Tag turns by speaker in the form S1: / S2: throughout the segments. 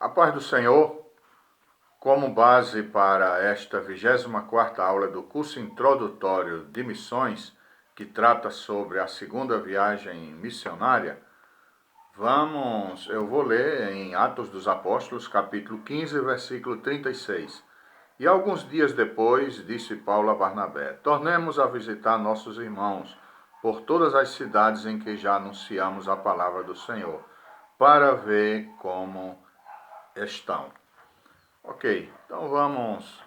S1: A paz do Senhor, como base para esta 24ª aula do curso introdutório de missões, que trata sobre a segunda viagem missionária, eu vou ler em Atos dos Apóstolos, capítulo 15, versículo 36. E alguns dias depois, disse Paulo a Barnabé: tornemos a visitar nossos irmãos por todas as cidades em que já anunciamos a palavra do Senhor, para ver como estão. Ok, então vamos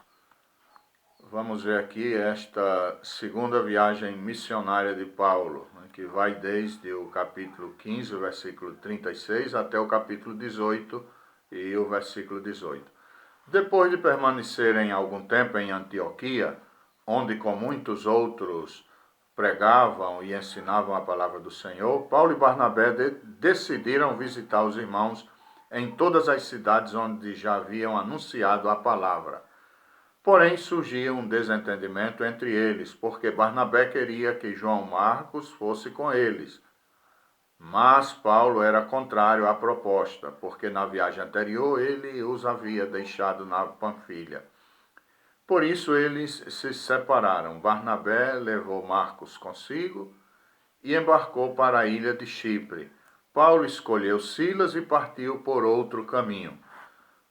S1: ver aqui esta segunda viagem missionária de Paulo, que vai desde o capítulo 15, o versículo 36, até o capítulo 18 e o versículo 18. Depois de permanecerem algum tempo em Antioquia, onde com muitos outros pregavam e ensinavam a palavra do Senhor, Paulo e Barnabé decidiram visitar os irmãos em todas as cidades onde já haviam anunciado a palavra. Porém, surgia um desentendimento entre eles, porque Barnabé queria que João Marcos fosse com eles. Mas Paulo era contrário à proposta, porque na viagem anterior ele os havia deixado na Panfilha. Por isso eles se separaram. Barnabé levou Marcos consigo e embarcou para a ilha de Chipre. Paulo escolheu Silas e partiu por outro caminho.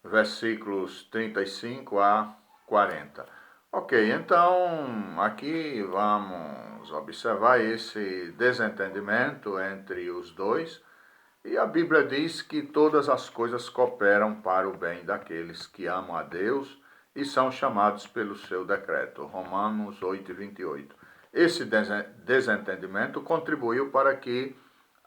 S1: Versículos 35 a 40. Ok, então aqui vamos observar esse desentendimento entre os dois. E a Bíblia diz que todas as coisas cooperam para o bem daqueles que amam a Deus e são chamados pelo seu decreto. Romanos 8, 28. Esse desentendimento contribuiu para que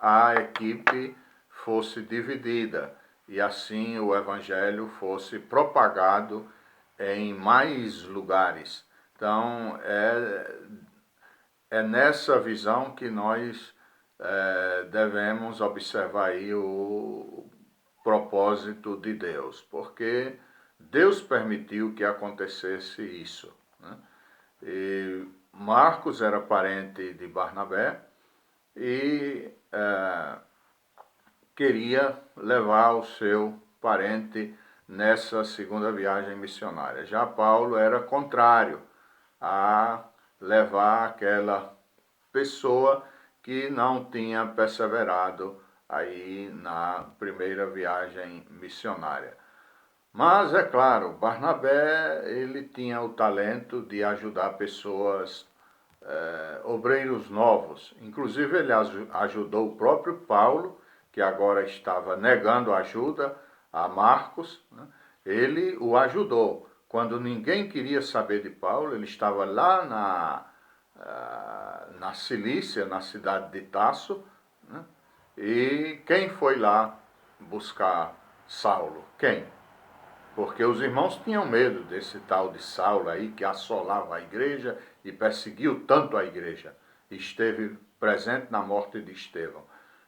S1: a equipe fosse dividida e assim o evangelho fosse propagado em mais lugares. Então, é nessa visão que nós devemos observar aí o propósito de Deus, porque Deus permitiu que acontecesse isso, né? E Marcos era parente de Barnabé e queria levar o seu parente nessa segunda viagem missionária. Já Paulo era contrário a levar aquela pessoa que não tinha perseverado aí na primeira viagem missionária. Mas, é claro, Barnabé ele tinha o talento de ajudar pessoas, obreiros novos. Inclusive ele ajudou o próprio Paulo, que agora estava negando ajuda a Marcos, né? Ele o ajudou. Quando ninguém queria saber de Paulo, ele estava lá na Cilícia, na cidade de Tasso, né? E quem foi lá buscar Saulo? Quem? Porque os irmãos tinham medo desse tal de Saulo aí, que assolava a igreja e perseguiu tanto a igreja. Esteve presente na morte de Estevão.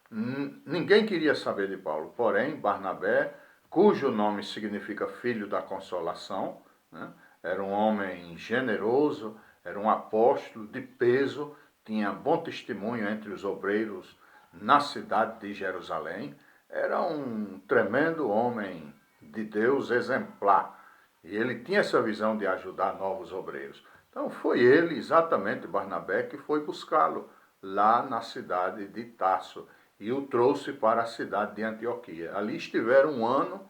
S1: Ninguém queria saber de Paulo, porém Barnabé, cujo nome significa filho da consolação, né? Era um homem generoso, era um apóstolo de peso, tinha bom testemunho entre os obreiros na cidade de Jerusalém, era um tremendo homem de Deus exemplar. E ele tinha essa visão de ajudar novos obreiros. Então foi ele, exatamente Barnabé, que foi buscá-lo lá na cidade de Tarso e o trouxe para a cidade de Antioquia. Ali estiveram um ano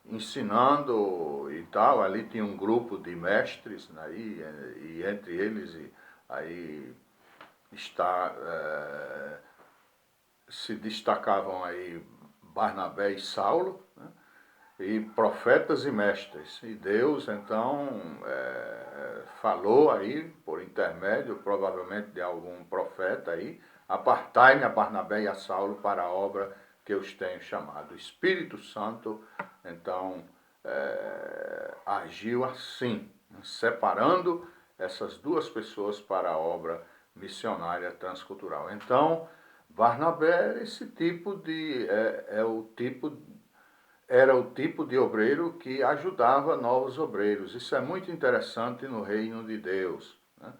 S1: ensinando e tal. Ali tinha um grupo de mestres, né, e entre eles aí se destacavam aí Barnabé e Saulo, né? E profetas e mestres. E Deus, então, falou aí, por intermédio, provavelmente, de algum profeta aí: apartai-me a Barnabé e a Saulo para a obra que eu os tenho chamado. O Espírito Santo, então, agiu assim, separando essas duas pessoas para a obra missionária transcultural. Então, Barnabé era esse tipo de... era o tipo de obreiro que ajudava novos obreiros. Isso é muito interessante no reino de Deus, né?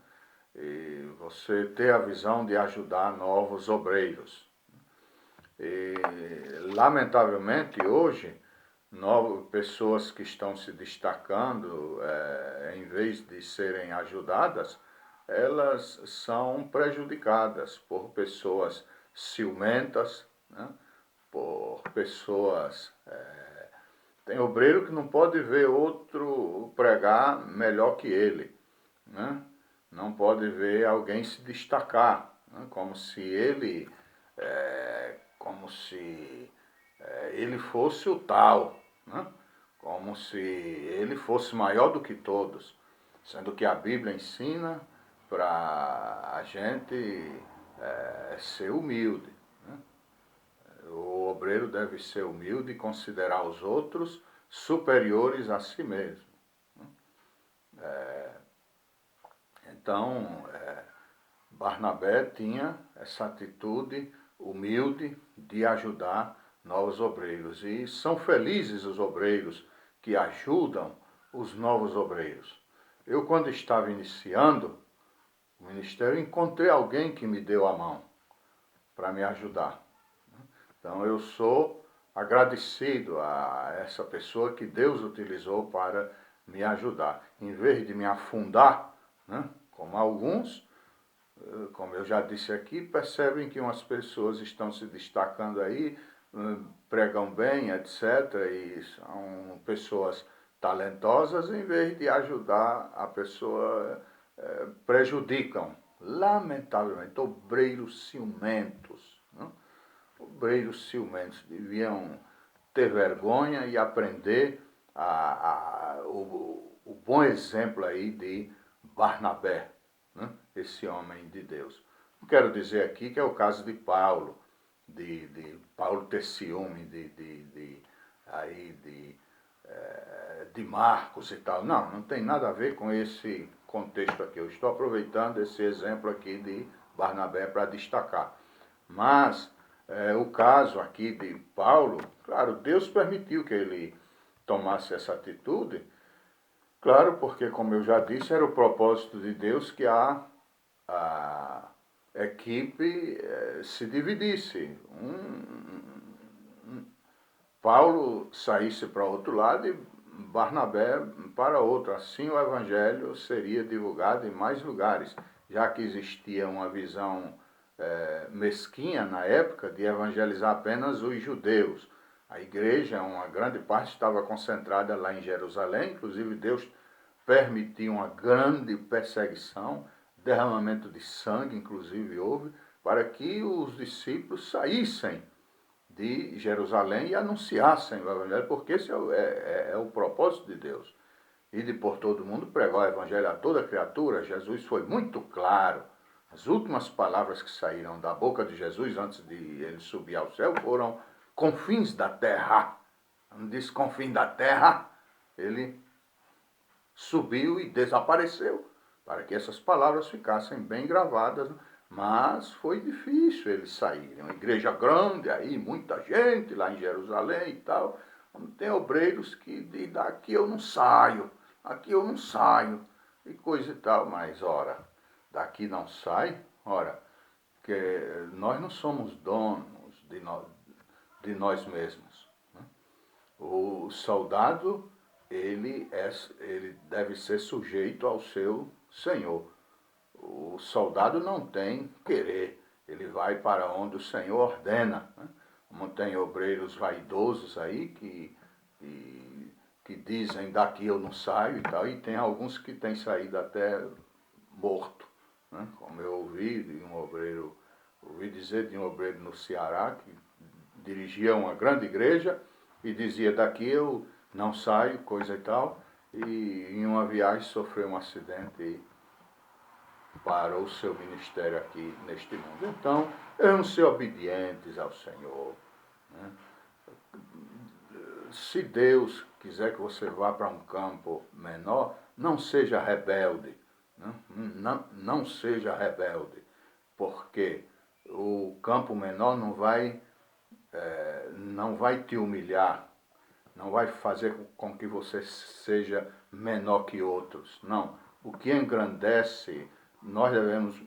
S1: E você ter a visão de ajudar novos obreiros. E, lamentavelmente, hoje, pessoas que estão se destacando, em vez de serem ajudadas, elas são prejudicadas por pessoas ciumentas, né? Por pessoas... tem obreiro que não pode ver outro pregar melhor que ele, né? Não pode ver alguém se destacar, né? Como se ele, ele fosse o tal, né? Como se ele fosse maior do que todos, sendo que a Bíblia ensina para a gente ser humilde, né? O obreiro deve ser humilde e considerar os outros superiores a si mesmo. Então, Barnabé tinha essa atitude humilde de ajudar novos obreiros. E são felizes os obreiros que ajudam os novos obreiros. Eu, quando estava iniciando o ministério, encontrei alguém que me deu a mão para me ajudar. Então, eu sou agradecido a essa pessoa que Deus utilizou para me ajudar. Em vez de me afundar, né, como alguns, como eu já disse aqui, percebem que umas pessoas estão se destacando aí, pregam bem, etc., e são pessoas talentosas, em vez de ajudar a pessoa, prejudicam. Lamentavelmente, obreiros ciumentos, né? Obreiros ciumentos deviam ter vergonha e aprender o bom exemplo aí de Barnabé, né? Esse homem de Deus. Não quero dizer aqui que é o caso de Paulo, de Paulo ter ciúme de Marcos e tal. Não, não tem nada a ver com esse contexto aqui. Eu estou aproveitando esse exemplo aqui de Barnabé para destacar. Mas o caso aqui de Paulo, claro, Deus permitiu que ele tomasse essa atitude, claro, porque, como eu já disse, era o propósito de Deus que a equipe se dividisse. Paulo saísse para outro lado e Barnabé para outro. Assim o evangelho seria divulgado em mais lugares, já que existia uma visão mesquinha na época de evangelizar apenas os judeus. A igreja, uma grande parte, estava concentrada lá em Jerusalém, inclusive Deus permitiu uma grande perseguição, derramamento de sangue, inclusive houve, para que os discípulos saíssem de Jerusalém e anunciassem o evangelho, porque esse é o propósito de Deus. E de por todo mundo pregar o evangelho a toda criatura. Jesus foi muito claro. As últimas palavras que saíram da boca de Jesus antes de ele subir ao céu foram confins da terra. Não disse confins da terra, ele subiu e desapareceu, para que essas palavras ficassem bem gravadas. Mas foi difícil eles saírem. Uma igreja grande aí, muita gente lá em Jerusalém e tal. Tem obreiros que dizem, daqui eu não saio, aqui eu não saio, e coisa e tal. Mas, ora, daqui não sai, ora, que nós não somos donos de nós mesmos, né? O soldado, ele deve ser sujeito ao seu senhor. O soldado não tem querer, ele vai para onde o Senhor ordena, né? Como tem obreiros vaidosos aí que dizem daqui eu não saio e tal, e tem alguns que têm saído até morto, né? Como eu ouvi dizer de um obreiro no Ceará que dirigia uma grande igreja e dizia daqui eu não saio, coisa e tal, e em uma viagem sofreu um acidente e para o seu ministério aqui neste mundo. Então, devemos ser obedientes ao Senhor, né? Se Deus quiser que você vá para um campo menor, não seja rebelde, né? Não seja rebelde, porque o campo menor não vai te humilhar, não vai fazer com que você seja menor que outros. Não. O que engrandece, nós devemos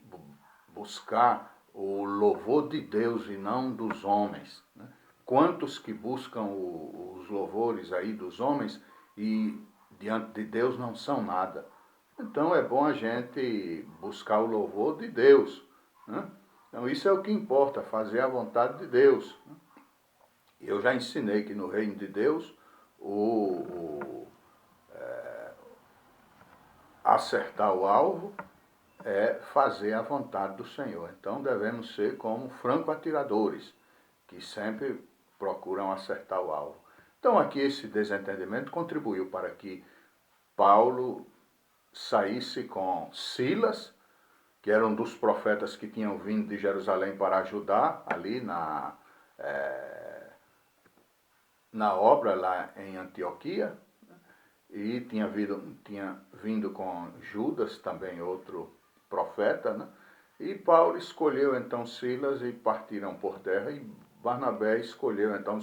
S1: buscar o louvor de Deus e não dos homens, né? Quantos que buscam os os louvores aí dos homens e diante de Deus não são nada. Então é bom a gente buscar o louvor de Deus, né? Então isso é o que importa, fazer a vontade de Deus. Eu já ensinei que no reino de Deus acertar o alvo é fazer a vontade do Senhor. Então devemos ser como franco-atiradores, que sempre procuram acertar o alvo. Então aqui esse desentendimento contribuiu para que Paulo saísse com Silas, que era um dos profetas que tinham vindo de Jerusalém para ajudar ali na obra lá em Antioquia, e tinha vindo com Judas, também outro profeta, né? E Paulo escolheu então Silas e partiram por terra, e Barnabé escolheu então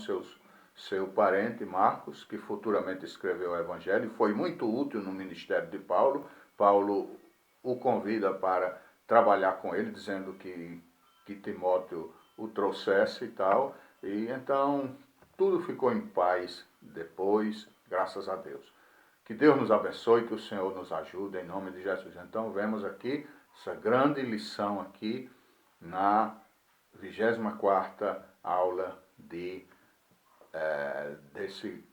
S1: seu parente Marcos, que futuramente escreveu o Evangelho, foi muito útil no ministério de Paulo. Paulo o convida para trabalhar com ele, dizendo que Timóteo o trouxesse e tal, e então tudo ficou em paz depois, graças a Deus. Que Deus nos abençoe, que o Senhor nos ajude, em nome de Jesus. Então, vemos aqui essa grande lição aqui na 24ª aula desse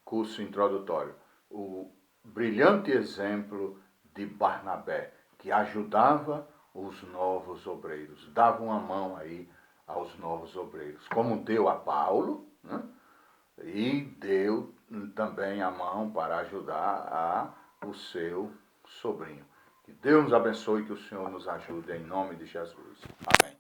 S1: curso introdutório. O brilhante exemplo de Barnabé, que ajudava os novos obreiros, dava uma mão aí aos novos obreiros, como deu a Paulo, né? E deu também a mão para ajudar o seu sobrinho. Que Deus nos abençoe e que o Senhor nos ajude em nome de Jesus. Amém.